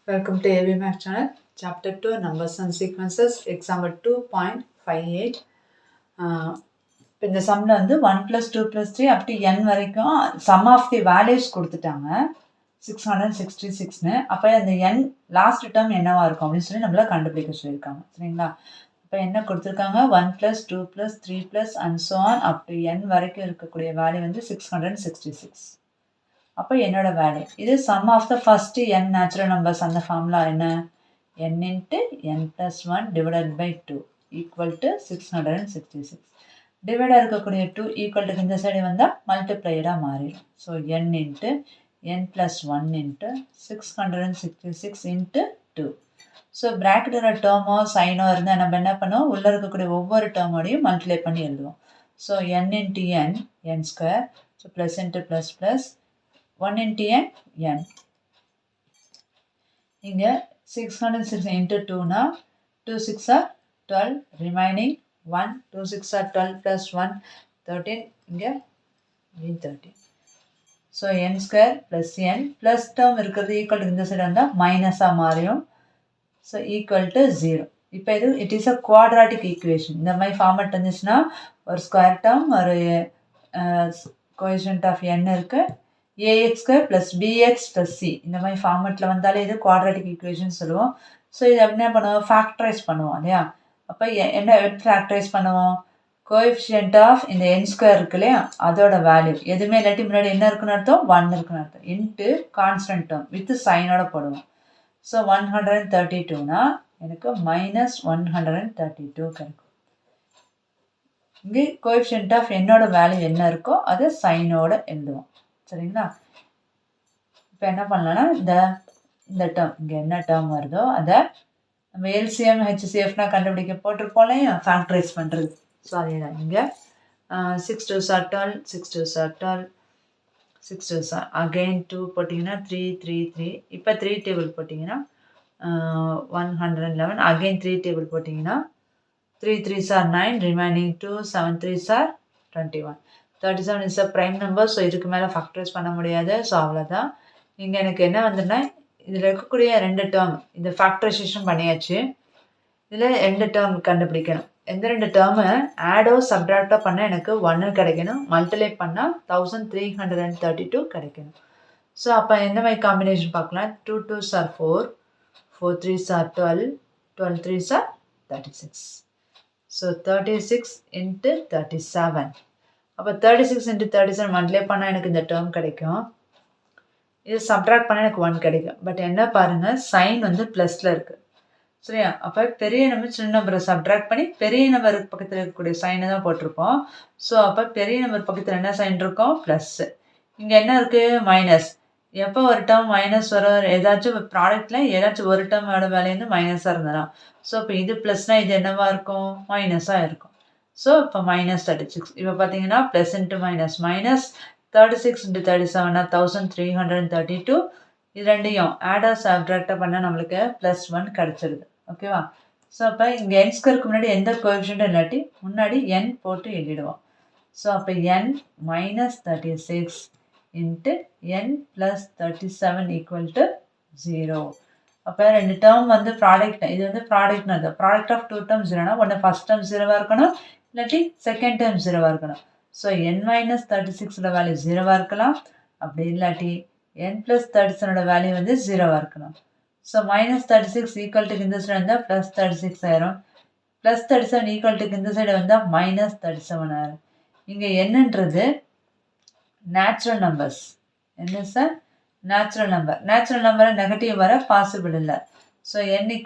Welcome to AV Math channel, Chapter 2, Numbers and Sequences, Example 2.58. இந்த சம்மில் வந்து 1 + 2 + 3 up to n வரைக்கும் some of the values கொடுத்துட்டாங்க 666ன்னு. அப்போ அந்த n லாஸ்ட் டேர்ம் என்னவா இருக்கும் அப்படின்னு சொல்லி நம்மள கண்டுபிடிக்க சொல்லியிருக்காங்க. சரிங்களா? இப்போ என்ன கொடுத்துருக்காங்க 1 + 2 + 3 + and so on up to n வரைக்கும் இருக்கக்கூடிய வேல்யூ வந்து 666. அப்போ என்னோட வேல்யூ இது sum of the first n natural numbers. அந்த ஃபார்முலா என்ன? n × n + 1 divided by 2 equal to 666. டிவைடாக இருக்கக்கூடிய 2 ஈக்குவல் டு இந்த சைடு வந்தால் மல்டிப்ளைடாக மாறிடும். So n × n + 1 × 666 × 2. ஸோ ப்ராக்கெட்டோட டேர்மோ சைனோ இருந்தால் நம்ம என்ன பண்ணுவோம், உள்ளே இருக்கக்கூடிய ஒவ்வொரு டேர்மோடையும் மல்டிப்ளை பண்ணி எழுதுவோம். So n × n n², so plus into plus plus 1 × n n. இங்கே 606 × 2னா 2 6 are 12, remaining 1, 2 6 are 12 + 1 13, இங்கே 13. So n² + n plus term இருக்கிறது ஈக்குவல் டு இந்த சைடு வந்தால் மைனஸாக மாறிடும். So equal to 0. இப்போ இது it is a quadratic equation. இந்த மாதிரி ஃபார்மேட் இருந்துச்சுன்னா ஒரு ஸ்கொயர் டேர்ம் ஒரு கோஎஃபிஷியன்ட் ஆஃப் n இருக்குது, ax² + bx + c இந்த மாதிரி ஃபார்மேட்டில் வந்தாலே இது குவாட்ராட்டிக் ஈக்குவேஷன் சொல்லுவோம். ஸோ இது என்ன பண்ணுவோம், ஃபேக்டரைஸ் பண்ணுவோம் இல்லையா? அப்போ என்ன ஃபேக்டரைஸ் பண்ணுவோம், கோஎஃபிஷியன்ட் ஆஃப் இந்த n² இருக்கு இல்லையா, அதோட வேல்யூ எதுவுமே இல்லாட்டி முன்னாடி என்ன இருக்குன்னு அர்த்தம், 1 இருக்குன்னு அர்த்தம், இன்ட்டு கான்ஸ்டன்ட் டேர்ம் வித் சைனோட போடுவோம். ஸோ 132னா எனக்கு -132 கிடைக்கும். இங்கே கோஎஃபிஷியன்ட் ஆஃப் என்னோட வேல்யூ என்ன இருக்கோ அதை சைனோட எழுதுவோம். சரிங்களா? இப்போ என்ன பண்ணலாம்னா இந்த டேர்ம் இங்கே என்ன டேர்ம் வருதோ அதை நம்ம எல்சிஎம் ஹெச்சிஎஃப்னா கண்டுபிடிக்க போட்டிருப்போம் இல்லையா, ஃபேக்டரைஸ் பண்ணுறது. ஸோ அதே தான் இங்கே 6 2s are 12, 6 2s are 12, 6 2s are again 2 போட்டிங்கன்னா 3 3 3. இப்போ 3 டேபிள் போட்டிங்கன்னா 111, அகெயின் 3 டேபிள் போட்டிங்கன்னா 3 3s are 9, remaining 2, 7 3s are 21. 37 is a prime number. So இதுக்கு மேலே ஃபேக்டரைஸ் பண்ண முடியாது. ஸோ அவ்வளோதான். இங்கே எனக்கு என்ன வந்துன்னா இதில் இருக்கக்கூடிய 2 டேர்ம் இந்த ஃபேக்டரைசேஷன் பண்ணியாச்சு. இதில் 2 டேர்ம் கண்டுபிடிக்கணும். எந்த 2 டேர்மு ஆடோ சப்ட்ராக்டோ பண்ணால் எனக்கு 1 கிடைக்கணும், மல்டிப்ளை பண்ணால் 1332 கிடைக்கணும். ஸோ அப்போ எந்த மாதிரி காம்பினேஷன் பார்க்கலாம், 2 2s are 4, 4 3s are 12, 12 3s are 36. So 36 × 37. அப்போ 36 × 37 மல்டிப்ளை பண்ணால் எனக்கு இந்த டேர்ம் கிடைக்கும். இது சப்ட்ராக்ட் பண்ணால் எனக்கு 1 கிடைக்கும். பட் என்ன பாருங்கள், சைன் வந்து ப்ளஸில் இருக்குது. சரியா? அப்போ பெரிய நம்பர் சின்ன நம்பரை சப்ட்ராக்ட் பண்ணி பெரிய நம்பருக்கு பக்கத்தில் இருக்கக்கூடிய சைனை தான் போட்டிருப்போம். ஸோ அப்போ பெரிய நம்பர் பக்கத்தில் என்ன சைன் இருக்கும், ப்ளஸ்ஸு. இங்கே என்ன இருக்குது, மைனஸ். எப்போ ஒரு டேர்ம் மைனஸ் வரும், ஏதாச்சும் ப்ராடக்டில் ஏதாச்சும் ஒரு டேர்மோட வேல்யூ வந்து மைனஸாக இருந்தலாம். ஸோ இப்போ இது ப்ளஸ்னால் இது என்னவாக இருக்கும், மைனஸாக இருக்கும். ஸோ இப்போ -36. இப்போ பார்த்தீங்கன்னா ப்ளஸ் இன்ட்டு மைனஸ் மைனஸ் 36 × 37 1332. இது ரெண்டையும் ஆடா சப்ட்ராக்டாக பண்ணால் நம்மளுக்கு +1 கிடச்சிருது. ஓகேவா? ஸோ அப்போ இங்கே n² முன்னாடி எந்த கோஎஃபிஷியன்ட்டும் இல்லாட்டி முன்னாடி n போட்டு எழுதிடுவோம். ஸோ அப்போ n -36 × n + 37 = 0. அப்போ 2 டேர்ம் வந்து ப்ராடக்ட், இது வந்து ப்ராடக்ட்னு அது ப்ராடக்ட் ஆஃப் 2 டேர்ம் 0னா ஒன்று ஃபஸ்ட் டேர்ம் 0வாக இருக்கணும், இல்லாட்டி செகண்ட் டேர்ம் 0வாக இருக்கணும். ஸோ n - 36ஓட வேல்யூ 0வாக இருக்கலாம், அப்படி இல்லாட்டி n + 37ஓட வேல்யூ வந்து 0வாக இருக்கணும். ஸோ -36 ஈக்குவல் டு இந்த சைடு வந்தால் +36 ஆயிரும், +37 ஈக்குவல் டு இந்த சைடு வந்தால் -37 ஆயிரும். இங்கே என்னன்றது நேச்சுரல் நம்பர்ஸ். என்ன சார், நேச்சுரல் நம்பர். நேச்சுரல் நம்பரை நெகட்டிவ் வர பாசிபிள் இல்லை. So n =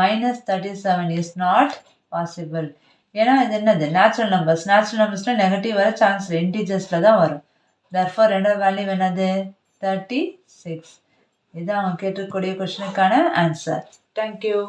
-37 is not possible. ஏன்னா இது என்னது, நேச்சுரல் நம்பர்ஸ். நேச்சுரல் நம்பர்ஸில் நெகட்டிவ் வர சான்ஸ் இல்லை, இன்டீஜர்ஸில் தான் வரும். தர்ஃபோர் ரெண்டாவது வேல்யூ என்னது, 36. இது அவங்க கேட்டிருக்கக்கூடிய கொஸ்டினுக்கான ஆன்சர். தேங்க்யூ.